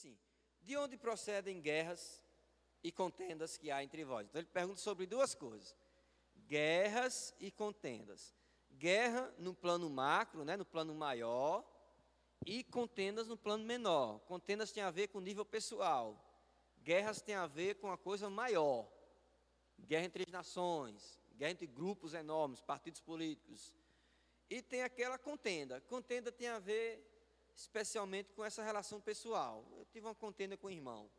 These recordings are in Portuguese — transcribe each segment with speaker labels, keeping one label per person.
Speaker 1: assim: de onde procedem guerras e contendas que há entre vós? Então ele pergunta sobre duas coisas: guerras e contendas. Guerra no plano macro, né, no plano maior, e contendas no plano menor. Contendas tem a ver com o nível pessoal. Guerras tem a ver com a coisa maior. Guerra entre as nações, guerra entre grupos enormes, partidos políticos. E tem aquela contenda. Contenda tem a ver especialmente com essa relação pessoal. Eu tive uma contenda com o irmão.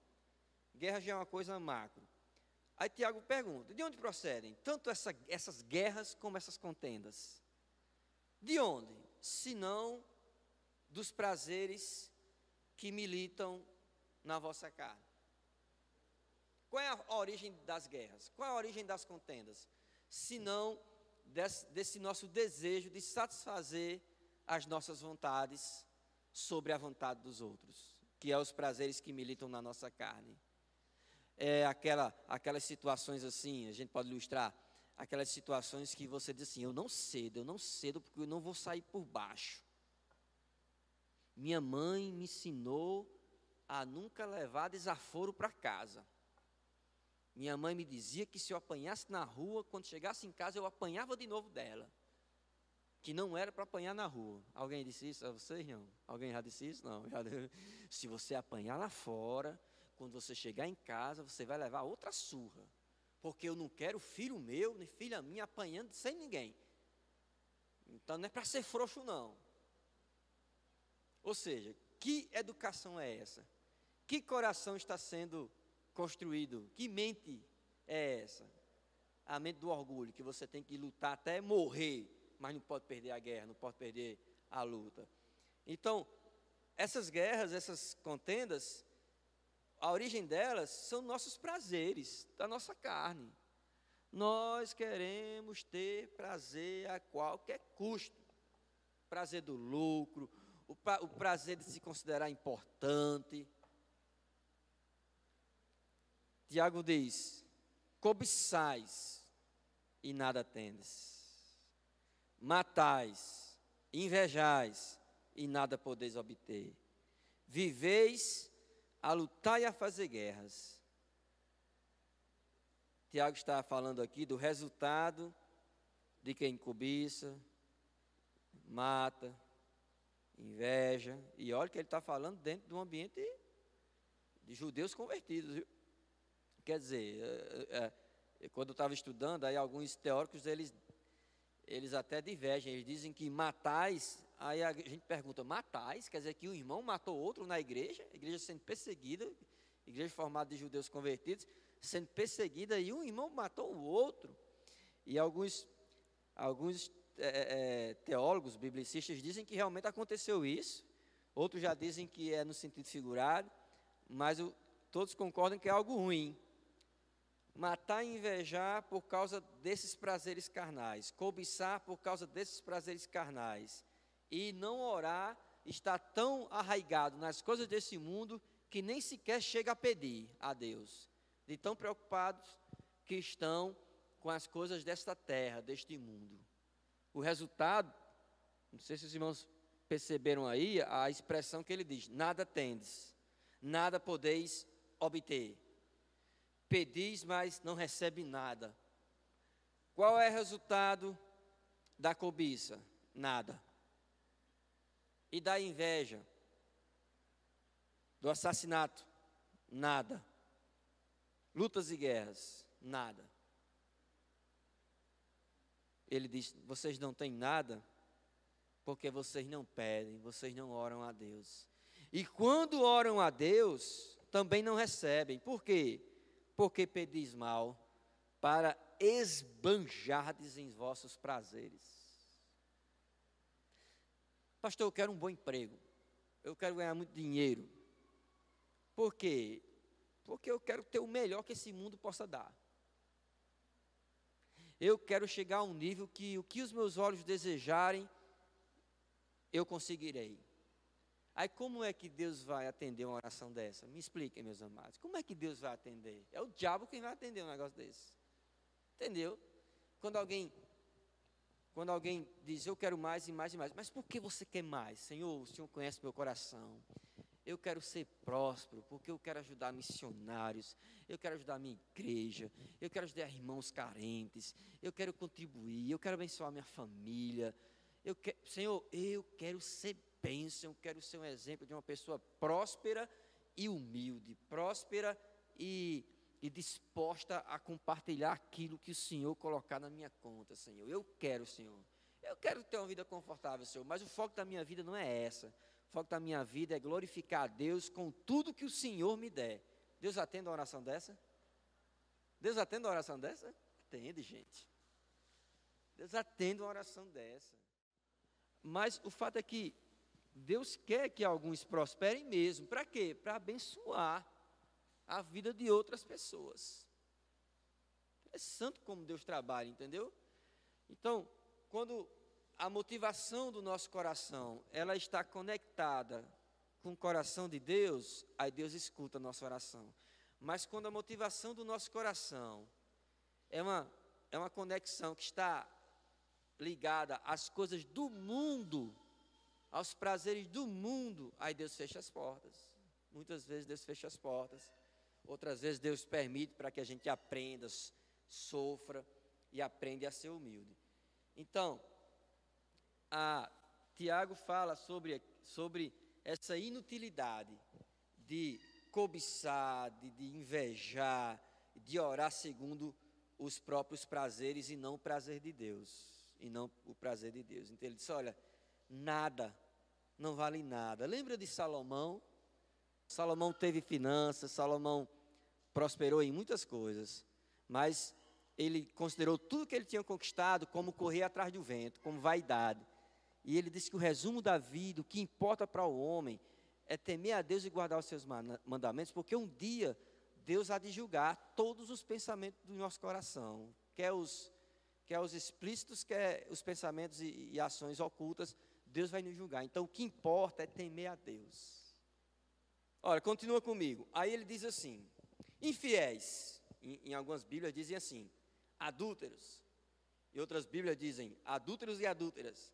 Speaker 1: Guerra já é uma coisa macro. Aí Tiago pergunta: de onde procedem tanto essas guerras como essas contendas? De onde? Senão dos prazeres que militam na vossa carne. Qual é a origem das guerras? Qual é a origem das contendas? Senão desse nosso desejo de satisfazer as nossas vontades sobre a vontade dos outros, que é os prazeres que militam na nossa carne. É aquelas situações assim, a gente pode ilustrar, aquelas situações que você diz assim: eu não cedo porque eu não vou sair por baixo. Minha mãe me ensinou a nunca levar desaforo para casa. Minha mãe me dizia que se eu apanhasse na rua, quando chegasse em casa eu apanhava de novo dela. Que não era para apanhar na rua. Alguém disse isso a vocês? Não. Alguém já disse isso? Não. Se você apanhar lá fora, quando você chegar em casa, você vai levar outra surra. Porque eu não quero filho meu, nem filha minha apanhando sem ninguém. Então não é para ser frouxo, não. Ou seja, que educação é essa? Que coração está sendo construído? Que mente é essa? A mente do orgulho, que você tem que lutar até morrer, mas não pode perder a guerra, não pode perder a luta. Então, essas guerras, essas contendas, a origem delas são nossos prazeres, da nossa carne. Nós queremos ter prazer a qualquer custo. Prazer do lucro, o prazer de se considerar importante. Tiago diz: cobiçais e nada tendes, matais, invejais e nada podeis obter, viveis a lutar e a fazer guerras. Tiago está falando aqui do resultado de quem cobiça, mata, inveja, e olha que ele está falando dentro de um ambiente de judeus convertidos, viu? Quer dizer, quando eu estava estudando, aí alguns teóricos, eles até divergem, eles dizem que matais, aí a gente pergunta: matais? Quer dizer que um irmão matou outro na igreja, a igreja sendo perseguida, igreja formada de judeus convertidos, sendo perseguida, e um irmão matou o outro. E alguns teólogos, biblicistas, dizem que realmente aconteceu isso, outros já dizem que é no sentido figurado, mas todos concordam que é algo ruim. Matar e invejar por causa desses prazeres carnais, cobiçar por causa desses prazeres carnais, e não orar, está tão arraigado nas coisas desse mundo que nem sequer chega a pedir a Deus, de tão preocupados que estão com as coisas desta terra, deste mundo. O resultado, não sei se os irmãos perceberam aí a expressão que ele diz: nada tendes, nada podeis obter. Pedis, mas não recebe nada. Qual é o resultado da cobiça? Nada. E da inveja? Do assassinato? Nada. Lutas e guerras? Nada. Ele diz: vocês não têm nada, porque vocês não pedem, vocês não oram a Deus. E quando oram a Deus, também não recebem. Por quê? Porque pedis mal, para esbanjardes em vossos prazeres. Pastor, eu quero um bom emprego, eu quero ganhar muito dinheiro. Por quê? Porque eu quero ter o melhor que esse mundo possa dar. Eu quero chegar a um nível que o que os meus olhos desejarem, eu conseguirei. Aí como é que Deus vai atender uma oração dessa? Me expliquem, meus amados. Como é que Deus vai atender? É o diabo quem vai atender um negócio desse. Entendeu? Quando alguém diz: eu quero mais e mais e mais. Mas por que você quer mais? Senhor, o Senhor conhece meu coração. Eu quero ser próspero, porque eu quero ajudar missionários, eu quero ajudar a minha igreja, eu quero ajudar irmãos carentes, eu quero contribuir, eu quero abençoar minha família. Senhor, eu quero ser bênção, eu quero ser um exemplo de uma pessoa próspera e humilde, próspera e disposta a compartilhar aquilo que o Senhor colocar na minha conta, Senhor. Eu quero, Senhor. Eu quero ter uma vida confortável, Senhor, mas o foco da minha vida não é essa. O foco da minha vida é glorificar a Deus com tudo que o Senhor me der. Deus atende a oração dessa? Deus atende a oração dessa? Atende, gente. Deus atende uma oração dessa. Mas o fato é que Deus quer que alguns prosperem mesmo. Para quê? Para abençoar a vida de outras pessoas. É santo como Deus trabalha, entendeu? Então, quando a motivação do nosso coração, ela está conectada com o coração de Deus, aí Deus escuta a nossa oração. Mas quando a motivação do nosso coração é uma conexão que está ligada às coisas do mundo, aos prazeres do mundo, aí Deus fecha as portas. Muitas vezes Deus fecha as portas. Outras vezes Deus permite para que a gente aprenda, sofra e aprenda a ser humilde. Então, Tiago fala sobre essa inutilidade de cobiçar, de invejar, de orar segundo os próprios prazeres e não o prazer de Deus. E não o prazer de Deus. Então ele disse, olha, nada, não vale nada. Lembra de Salomão? Salomão teve finanças, Salomão prosperou em muitas coisas, mas ele considerou tudo que ele tinha conquistado como correr atrás do vento, como vaidade. E ele disse que o resumo da vida, o que importa para o homem, é temer a Deus e guardar os seus mandamentos, porque um dia Deus há de julgar todos os pensamentos do nosso coração, quer os explícitos, quer os pensamentos e ações ocultas, Deus vai nos julgar. Então o que importa é temer a Deus. Olha, continua comigo. Aí ele diz assim, infiéis, em algumas Bíblias dizem assim, adúlteros, e outras Bíblias dizem adúlteros e adúlteras.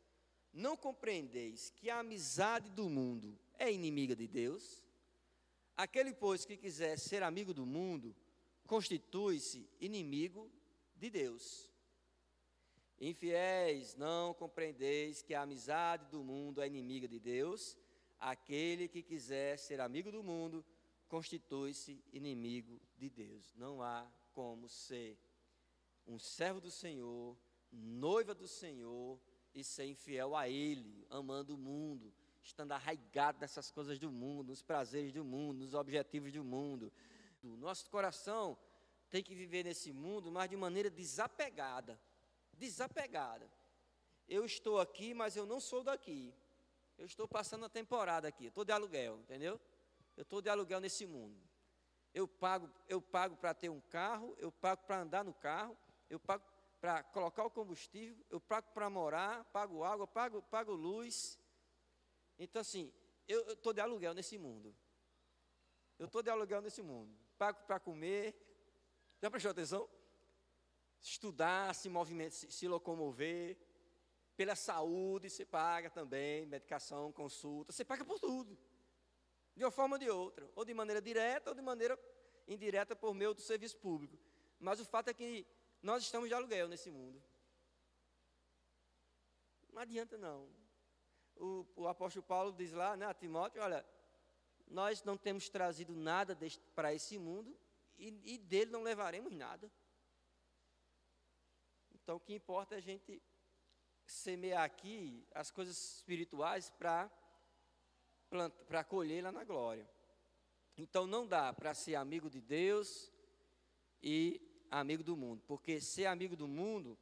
Speaker 1: Não compreendeis que a amizade do mundo é inimiga de Deus? Aquele, pois, que quiser ser amigo do mundo, constitui-se inimigo de Deus. Infiéis, não compreendeis que a amizade do mundo é inimiga de Deus? Aquele que quiser ser amigo do mundo, constitui-se inimigo de Deus. Não há como ser um servo do Senhor, noiva do Senhor, e ser infiel a Ele, amando o mundo, estando arraigado nessas coisas do mundo, nos prazeres do mundo, nos objetivos do mundo. O nosso coração tem que viver nesse mundo, mas de maneira desapegada. Desapegada. Eu estou aqui, mas eu não sou daqui. Eu estou passando a temporada aqui, estou de aluguel, entendeu? Eu estou de aluguel nesse mundo. Eu pago para ter um carro, eu pago para andar no carro, eu pago para colocar o combustível, eu pago para morar, pago água, pago luz. Então, assim, eu estou de aluguel nesse mundo. Eu estou de aluguel nesse mundo. Pago para comer. Já prestou atenção? Estudar, se movimentar, se locomover. Pela saúde, você paga também, medicação, consulta. Você paga por tudo. De uma forma ou de outra. Ou de maneira direta, ou de maneira indireta por meio do serviço público. Mas o fato é que nós estamos de aluguel nesse mundo. Não adianta não. O apóstolo Paulo diz lá, né, a Timóteo, olha, nós não temos trazido nada para esse mundo e dele não levaremos nada. Então o que importa é a gente semear aqui as coisas espirituais para colher lá na glória. Então não dá para ser amigo de Deus e amigo do mundo, porque ser amigo do mundo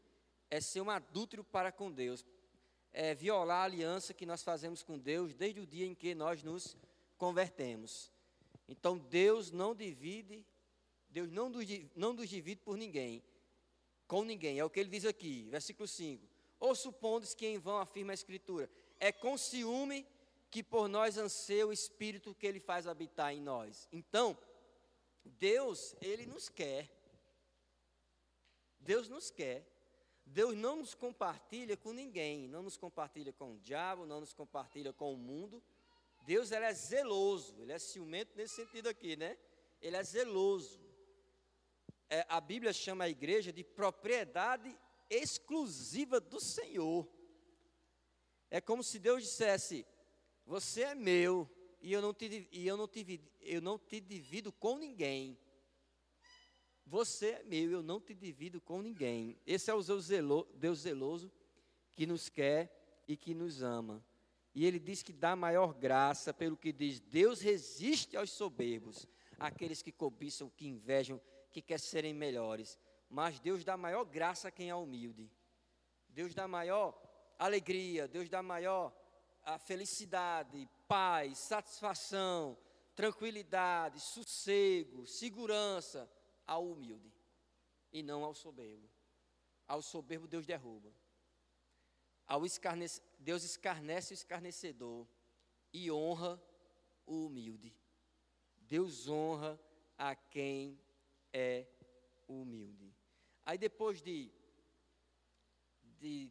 Speaker 1: é ser um adúltero para com Deus, é violar a aliança que nós fazemos com Deus desde o dia em que nós nos convertemos. Então Deus não divide, Deus não nos divide por ninguém, com ninguém, é o que ele diz aqui, versículo 5. Ou supondes que em vão afirma a Escritura, é com ciúme que por nós anseia o Espírito que Ele faz habitar em nós. Então, Deus, Ele nos quer. Deus nos quer. Deus não nos compartilha com ninguém, não nos compartilha com o diabo, não nos compartilha com o mundo. Deus, ele é zeloso, ele é ciumento nesse sentido aqui, né? Ele é zeloso. A Bíblia chama a igreja de propriedade exclusiva do Senhor. É como se Deus dissesse: você é meu e eu não te divido com ninguém. Você é meu, eu não te divido com ninguém. Esse é o Deus zeloso que nos quer e que nos ama. E ele diz que dá maior graça, pelo que diz: Deus resiste aos soberbos, àqueles que cobiçam, que invejam, que querem serem melhores. Mas Deus dá maior graça a quem é humilde. Deus dá maior alegria, Deus dá maior felicidade, paz, satisfação, tranquilidade, sossego, segurança ao humilde e não ao soberbo. Ao soberbo Deus derruba. Deus escarnece o escarnecedor e honra o humilde. Deus honra a quem é humilde. Aí depois de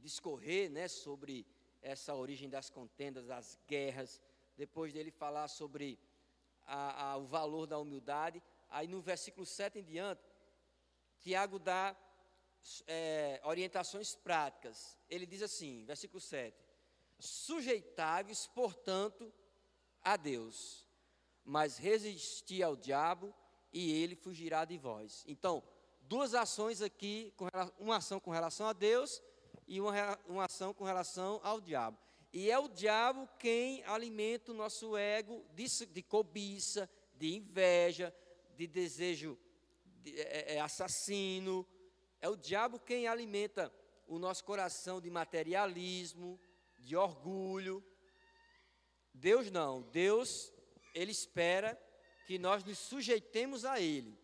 Speaker 1: discorrer, né, sobre essa origem das contendas, das guerras, depois dele falar sobre o valor da humildade, aí no versículo 7 em diante, Tiago dá orientações práticas. Ele diz assim, versículo 7: sujeitai-vos, portanto, a Deus, mas resisti ao diabo e ele fugirá de vós. Então, duas ações aqui, uma ação com relação a Deus e uma ação com relação ao diabo. E é o diabo quem alimenta o nosso ego de cobiça, de inveja, de desejo assassino. É o diabo quem alimenta o nosso coração de materialismo, de orgulho. Deus não. Deus, ele espera que nós nos sujeitemos a ele.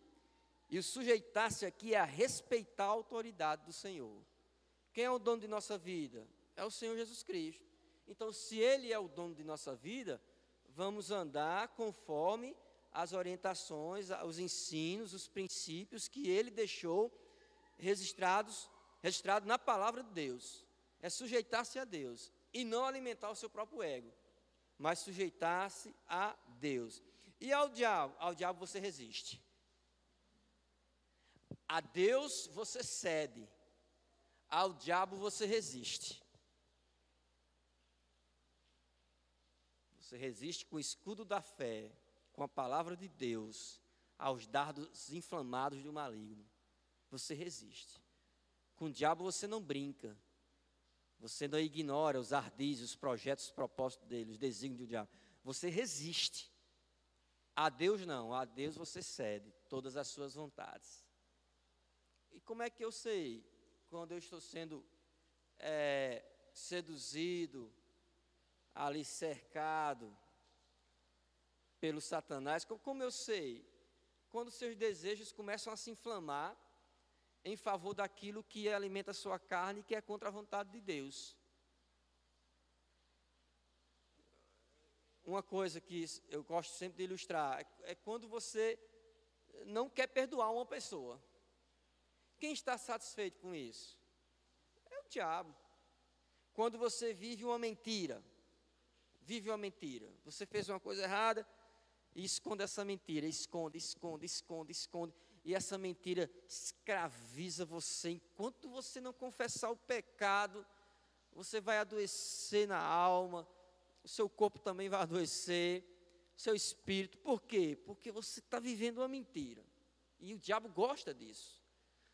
Speaker 1: E o sujeitar-se aqui é a respeitar a autoridade do Senhor. Quem é o dono de nossa vida? É o Senhor Jesus Cristo. Então, se ele é o dono de nossa vida, vamos andar conforme as orientações, os ensinos, os princípios que ele deixou registrado na palavra de Deus. É sujeitar-se a Deus e não alimentar o seu próprio ego, mas sujeitar-se a Deus. E ao diabo você resiste. A Deus você cede, ao diabo você resiste. Você resiste com o escudo da fé, com a palavra de Deus, aos dardos inflamados do maligno. Você resiste. Com o diabo você não brinca. Você não ignora os ardis, os projetos, os propósitos dele, os desígnios do diabo. Você resiste. A Deus não. A Deus você cede todas as suas vontades. E como é que eu sei quando eu estou sendo seduzido, ali cercado pelo Satanás? Como eu sei? Quando seus desejos começam a se inflamar em favor daquilo que alimenta a sua carne, que é contra a vontade de Deus. Uma coisa que eu gosto sempre de ilustrar é quando você não quer perdoar uma pessoa. Quem está satisfeito com isso? É o diabo. Quando você vive uma mentira, você fez uma coisa errada e esconde essa mentira, esconde, e essa mentira escraviza você. Enquanto você não confessar o pecado, você vai adoecer na alma, o seu corpo também vai adoecer, seu espírito. Por quê? Porque você está vivendo uma mentira, e o diabo gosta disso.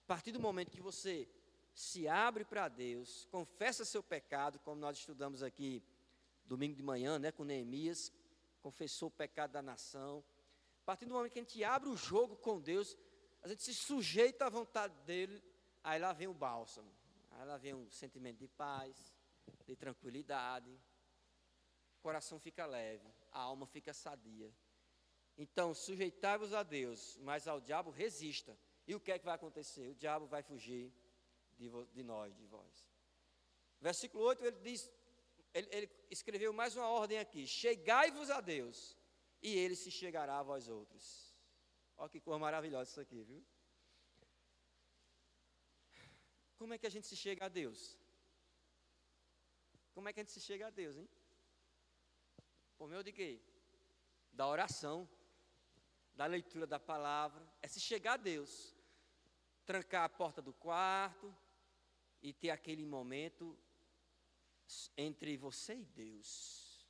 Speaker 1: A partir do momento que você se abre para Deus, confessa seu pecado, como nós estudamos aqui domingo de manhã, né, com Neemias, confessou o pecado da nação. A partir do momento que a gente abre o jogo com Deus, a gente se sujeita à vontade dele, aí lá vem o bálsamo, aí lá vem um sentimento de paz, de tranquilidade, o coração fica leve, a alma fica sadia. Então, sujeitai-vos a Deus, mas ao diabo resista. E o que é que vai acontecer? O diabo vai fugir de vós. Versículo 8, ele diz, ele escreveu mais uma ordem aqui: chegai-vos a Deus, e ele se chegará a vós outros. Olha que coisa maravilhosa isso aqui, viu? Como é que a gente se chega a Deus? Como é que a gente se chega a Deus, hein? Por meio de quê? Da oração, da leitura da palavra. É se chegar a Deus, trancar a porta do quarto e ter aquele momento entre você e Deus.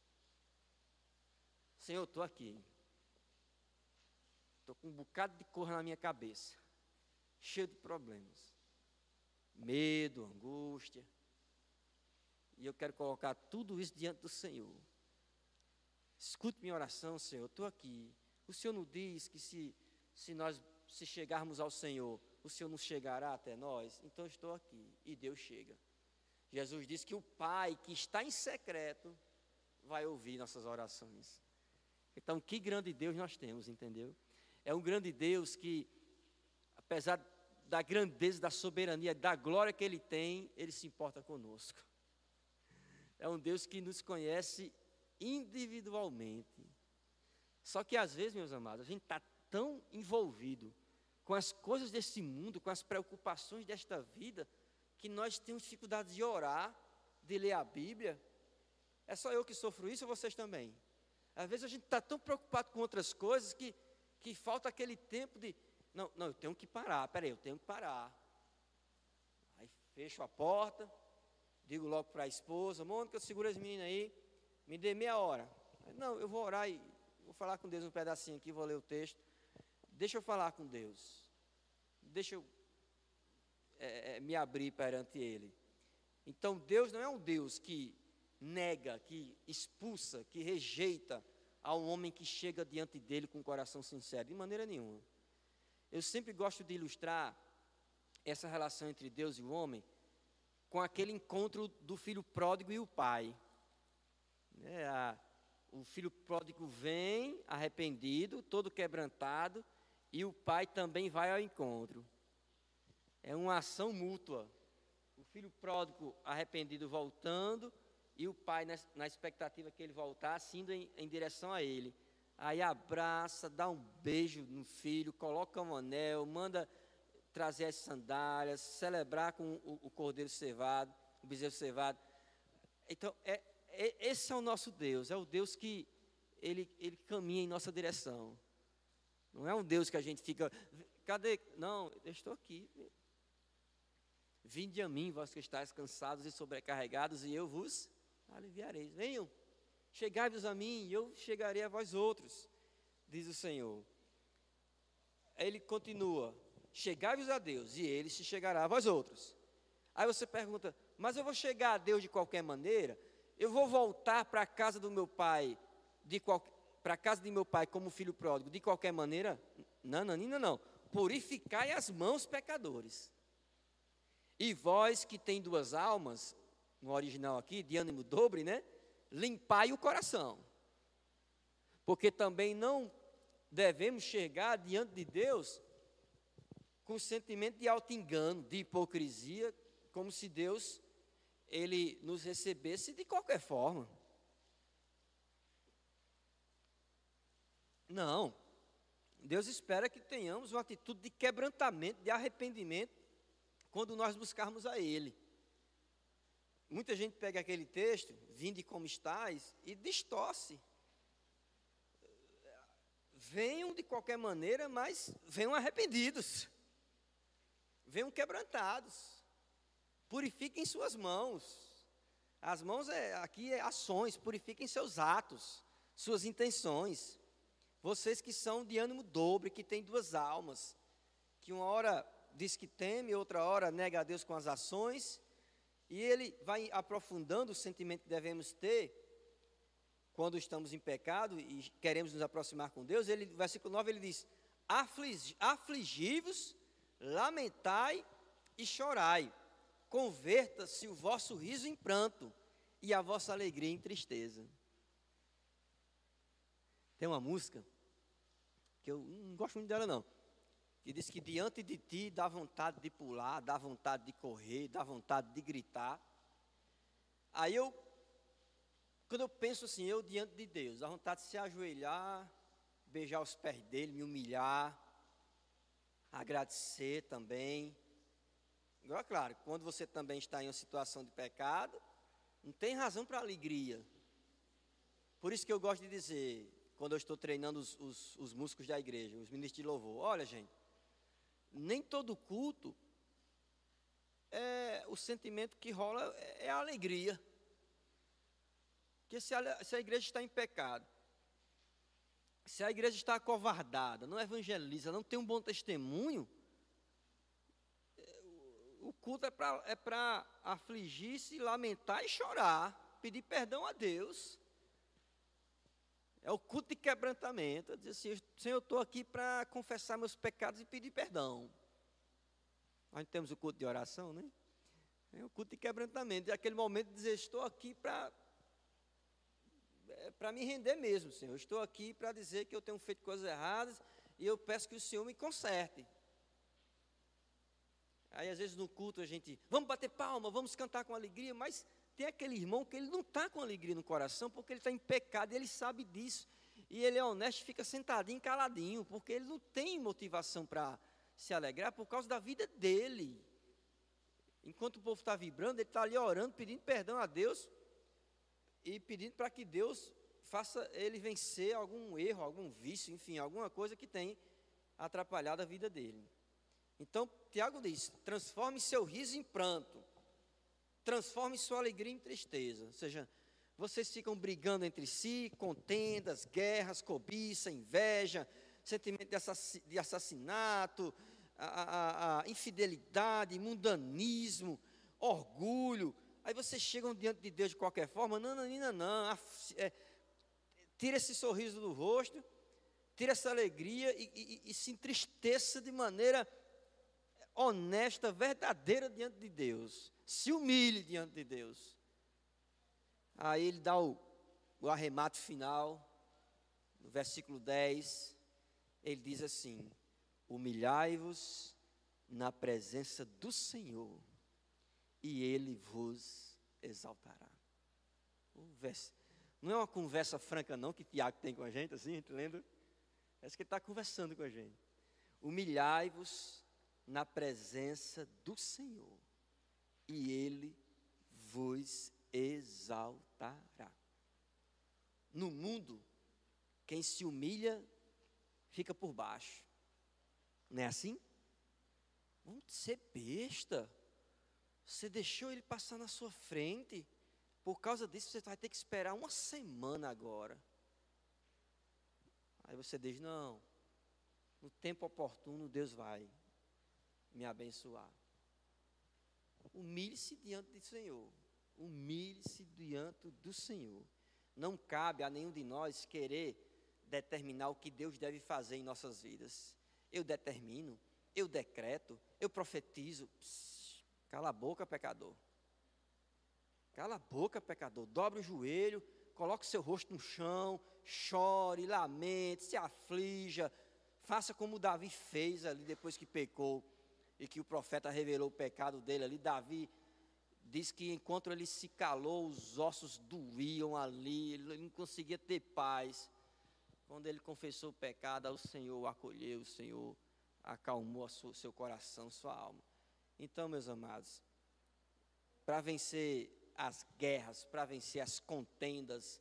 Speaker 1: Senhor, eu estou aqui. Estou com um bocado de cor na minha cabeça, cheio de problemas, medo, angústia. E eu quero colocar tudo isso diante do Senhor. Escute minha oração, Senhor, eu estou aqui. O Senhor nos diz que se nós chegarmos ao Senhor, o Senhor nos chegará até nós. Então eu estou aqui e Deus chega. Jesus disse que o Pai que está em secreto vai ouvir nossas orações. Então que grande Deus nós temos, entendeu? É um grande Deus que, apesar da grandeza, da soberania, da glória que Ele tem, Ele se importa conosco. É um Deus que nos conhece individualmente. Só que às vezes, meus amados, a gente está tão envolvido com as coisas desse mundo, com as preocupações desta vida, que nós temos dificuldade de orar, de ler a Bíblia. É só eu que sofro isso ou vocês também? Às vezes a gente está tão preocupado com outras coisas que falta aquele tempo de, não, eu tenho que parar, peraí, eu tenho que parar. Aí fecho a porta, digo logo para a esposa, Mônica, segura as meninas aí, me dê meia hora. Não, eu vou orar e vou falar com Deus um pedacinho aqui, vou ler o texto. Deixa eu falar com Deus. Deixa eu me abrir perante Ele. Então Deus não é um Deus que nega, que expulsa, que rejeita ao homem que chega diante dele com o coração sincero, de maneira nenhuma. Eu sempre gosto de ilustrar essa relação entre Deus e o homem com aquele encontro do filho pródigo e o pai. O filho pródigo vem arrependido, todo quebrantado, e o pai também vai ao encontro. É uma ação mútua. O filho pródigo arrependido voltando, e o pai na expectativa que ele voltasse, indo em direção a ele. Aí abraça, dá um beijo no filho, coloca um anel, manda trazer as sandálias, celebrar com o cordeiro cevado, o bezerro cevado. Então, esse é o nosso Deus, é o Deus que ele caminha em nossa direção. Não é um Deus que a gente fica, cadê? Não, eu estou aqui. Vinde a mim, vós que estáis cansados e sobrecarregados, e eu vos aliviarei. Venham, chegai-vos a mim, e eu chegarei a vós outros, diz o Senhor. Ele continua, chegai-vos a Deus, e Ele se chegará a vós outros. Aí você pergunta, mas eu vou chegar a Deus de qualquer maneira? Eu vou voltar para a casa do meu pai, para a casa de meu pai como filho pródigo, de qualquer maneira? Não. Purificai as mãos, pecadores. E vós que tem duas almas, no original aqui, de ânimo dobre, né? Limpai o coração. Porque também não devemos chegar diante de Deus com sentimento de auto-engano, de hipocrisia, como se Deus, Ele nos recebesse de qualquer forma. Não. Deus espera que tenhamos uma atitude de quebrantamento, de arrependimento, quando nós buscarmos a Ele. Muita gente pega aquele texto, vinde como estais, e distorce. Venham de qualquer maneira, mas venham arrependidos. Venham quebrantados. Purifiquem suas mãos. As mãos aqui é ações, purifiquem seus atos, suas intenções. Vocês que são de ânimo dobre, que têm duas almas, que uma hora diz que teme, outra hora nega a Deus com as ações, e ele vai aprofundando o sentimento que devemos ter quando estamos em pecado e queremos nos aproximar com Deus. Ele, versículo 9, ele diz, afligi-vos, lamentai e chorai, converta-se o vosso riso em pranto e a vossa alegria em tristeza. Tem uma música, que eu não gosto muito dela não, que diz que diante de ti dá vontade de pular, dá vontade de correr, dá vontade de gritar. Aí quando eu penso assim, eu diante de Deus, dá vontade de se ajoelhar, beijar os pés dele, me humilhar, agradecer também. Agora, claro, quando você também está em uma situação de pecado, não tem razão para alegria. Por isso que eu gosto de dizer, quando eu estou treinando os músicos da igreja, os ministros de louvor, olha, gente, nem todo culto, o sentimento que rola é a alegria. Porque se a igreja está em pecado, se a igreja está acovardada, não evangeliza, não tem um bom testemunho, o culto é para afligir-se, lamentar e chorar, pedir perdão a Deus. É o culto de quebrantamento. Dizer assim, Senhor, eu estou aqui para confessar meus pecados e pedir perdão. Nós temos o culto de oração, né? É o culto de quebrantamento. É aquele momento de dizer, estou aqui para me render mesmo, Senhor. Eu estou aqui para dizer que eu tenho feito coisas erradas e eu peço que o Senhor me conserte. Aí às vezes no culto a gente, vamos bater palma, vamos cantar com alegria, mas tem aquele irmão que ele não está com alegria no coração, porque ele está em pecado, e ele sabe disso, e ele é honesto, fica sentadinho, caladinho, porque ele não tem motivação para se alegrar por causa da vida dele. Enquanto o povo está vibrando, ele está ali orando, pedindo perdão a Deus, e pedindo para que Deus faça ele vencer algum erro, algum vício, enfim, alguma coisa que tenha atrapalhado a vida dele. Então, Tiago diz, transforme seu riso em pranto, transforme sua alegria em tristeza. Ou seja, vocês ficam brigando entre si, contendas, guerras, cobiça, inveja, sentimento de assassinato, a infidelidade, mundanismo, orgulho. Aí vocês chegam diante de Deus de qualquer forma, não, tira esse sorriso do rosto, tira essa alegria e se entristeça de maneira honesta, verdadeira diante de Deus. Se humilhe diante de Deus. Aí ele dá o arremate final, no versículo 10, ele diz assim: humilhai-vos na presença do Senhor, e Ele vos exaltará. Não é uma conversa franca não, que Tiago tem com a gente, assim, a gente lendo. Parece que ele está conversando com a gente. Humilhai-vos na presença do Senhor, e Ele vos exaltará. No mundo, quem se humilha, fica por baixo. Não é assim? Vamos ser besta. Você deixou ele passar na sua frente. Por causa disso, você vai ter que esperar uma semana agora. Aí você diz, não, no tempo oportuno Deus vai me abençoar. Humilhe-se diante do Senhor. Humilhe-se diante do Senhor. Não cabe a nenhum de nós querer determinar o que Deus deve fazer em nossas vidas. Eu determino, eu decreto, eu profetizo. Psss, cala a boca, pecador. Cala a boca, pecador. Dobre o joelho, coloque o seu rosto no chão, chore, lamente, se aflija. Faça como Davi fez ali depois que pecou e que o profeta revelou o pecado dele ali. Davi diz que enquanto ele se calou, os ossos doíam ali, ele não conseguia ter paz. Quando ele confessou o pecado, o Senhor o acolheu, o Senhor acalmou seu coração, sua alma. Então, meus amados, para vencer as guerras, para vencer as contendas,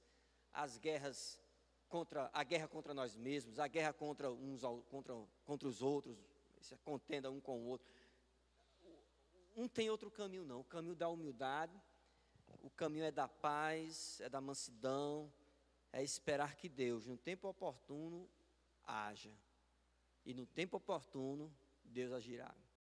Speaker 1: a guerra contra nós mesmos, a guerra contra os outros, essa contenda um com o outro, não tem outro caminho não. O caminho da humildade, o caminho é da paz, é da mansidão, é esperar que Deus, no tempo oportuno, haja. E no tempo oportuno, Deus agirá.